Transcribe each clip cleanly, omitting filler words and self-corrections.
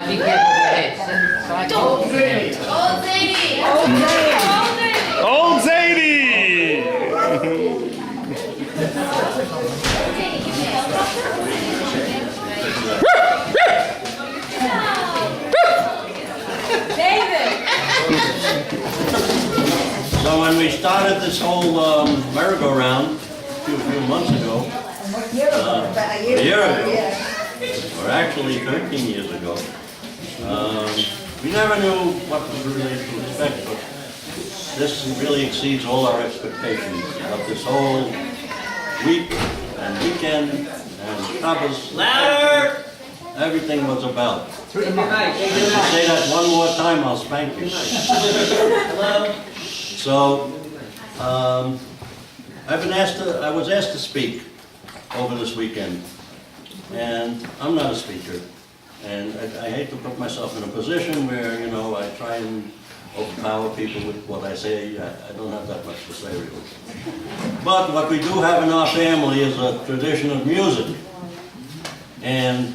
Be careful with it. So I Old Zadie! Old Zadie! Old Zadie! So when we started this whole merry-go-round a few months ago, a year ago, or actually 13 years ago, we never knew what was really to expect, but this really exceeds all our expectations. What this whole week and weekend and Shabbos, louder, everything was about. If you say that one more time, I'll spank you. Hello. So, I was asked to speak over this weekend, and I'm not a speaker, and I hate to put myself in a position where, you know, I try and overpower people with what I say. I don't have that much to say, really. But what we do have in our family is a tradition of music, and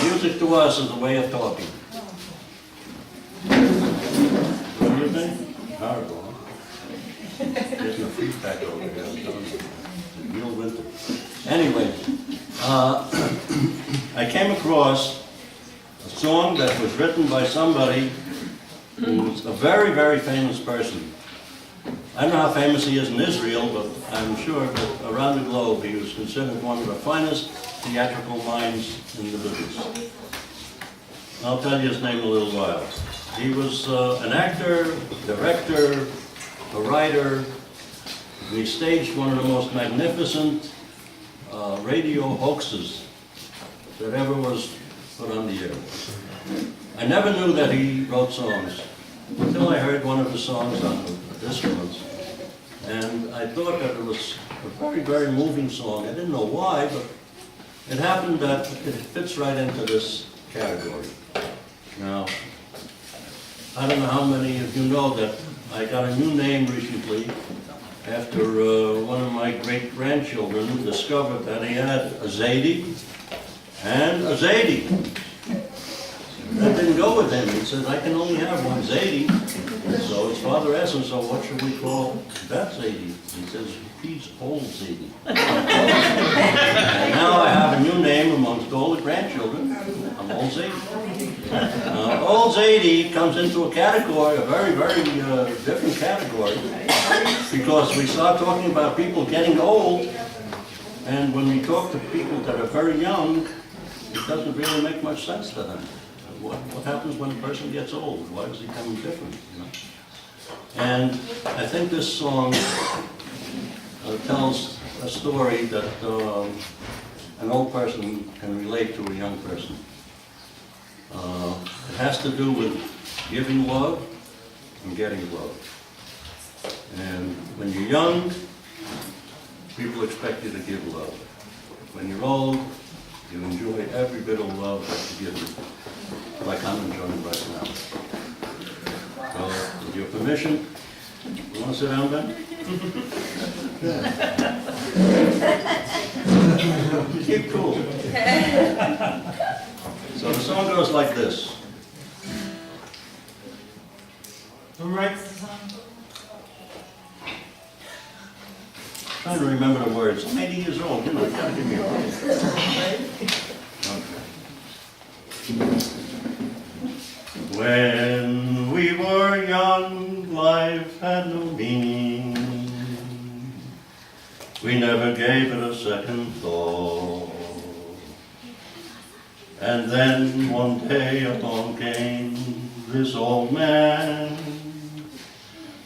music to us is a way of talking. What do you think? Horrible. Getting a feedback over here. Real winter. Anyway, I came across a song that was written by somebody who's a very, very famous person. I don't know how famous he is in Israel, but I'm sure that around the globe he was considered one of the finest theatrical minds in the business. I'll tell you his name in a little while. He was an actor, director, a writer. He staged one of the most magnificent radio hoaxes that ever was put on the air. I never knew that he wrote songs until I heard one of his songs on the instruments. And I thought that it was a very, very moving song. I didn't know why, but it happened that it fits right into this category. Now, I don't know how many of you know that I got a new name recently after one of my great-grandchildren discovered that he had a Zadie and a Zadie. That didn't go with him. He said, I can only have one Zadie. So his father asked him, so what should we call that Zadie? He says, he's Old Zadie. And now I have a new name amongst all the grandchildren. I'm Old Zadie. Old Zadie comes into a category, a very, very different category, because we start talking about people getting old, and when we talk to people that are very young, it doesn't really make much sense to them. What happens when a person gets old? Why does he become different? You know? And I think this song tells a story that an old person can relate to a young person. It has to do with giving love and getting love. And when you're young, people expect you to give love. When you're old, you enjoy every bit of love that you give them, like I'm enjoying right now. So, with your permission, you want to sit down, Ben? Keep cool. So the song goes like this. Who writes the song? Trying to remember the words. I'm 80 years old, you know, you gotta give me a break. Okay. When we were young, life had no meaning. We never gave it a second thought. And then one day along came this old man.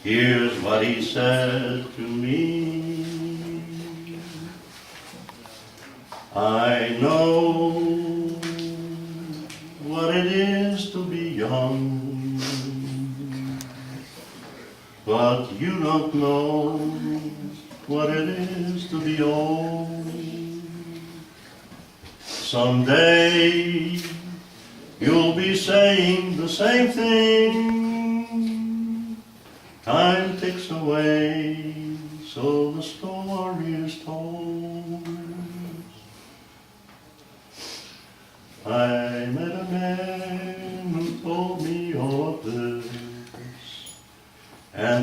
Here's what he said to me. I know what it is to be young, but you don't know what it is to be old. Someday you'll be saying the same thing. Time ticks away, so the story is told. I met a man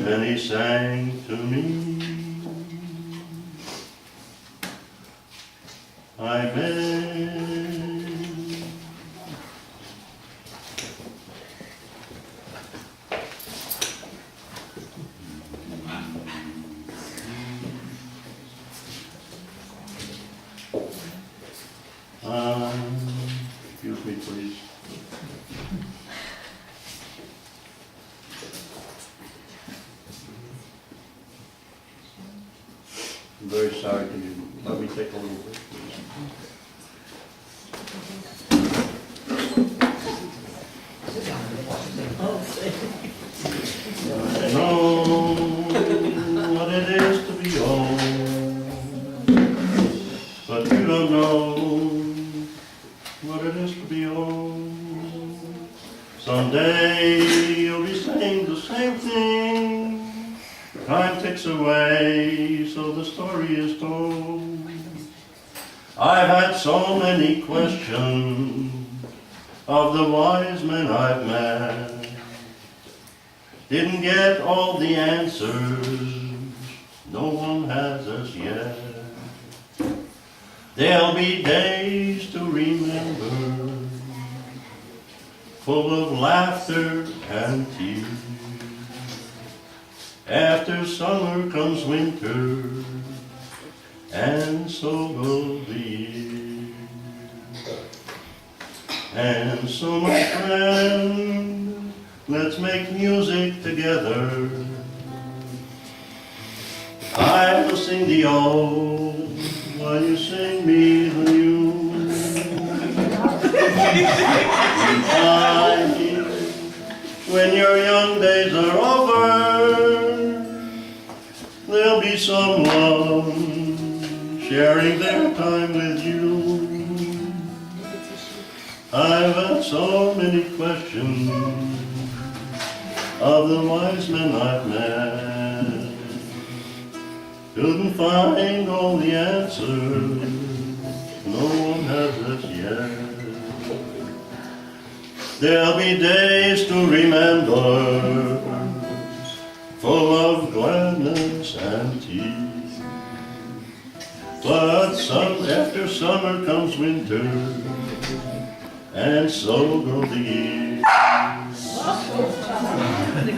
and many sang to me. Amen. Excuse me, please. I'm very sorry. Can you let me take a little bit, please? I know what it is to be old, but you don't know what it is to be old. Someday you'll be saying the same thing. Time ticks away, so the story is told. I've had so many questions of the wise men I've met. Didn't get all the answers, no one has as yet. There'll be days to remember, full of laughter and tears. After summer comes winter, and so go the years. And so, my friend, let's make music together. I will sing the old while you sing me the new. When your young days are over, there'll be someone sharing their time with you. I've had so many questions of the wise men I've met. Couldn't find all the answers, no one has as yet. There'll be days to remember, full of gladness and tears. But after summer comes winter, and so go the years.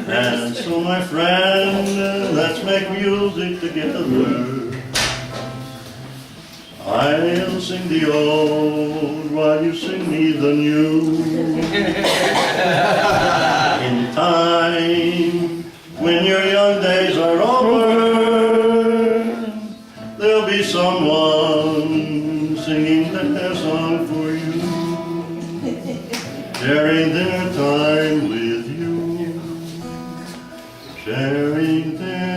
And so, my friend, let's make music together. I'll sing the old while you sing me the new. In time, when your young days are over, there'll be someone singing their song for you, sharing their time with you, sharing their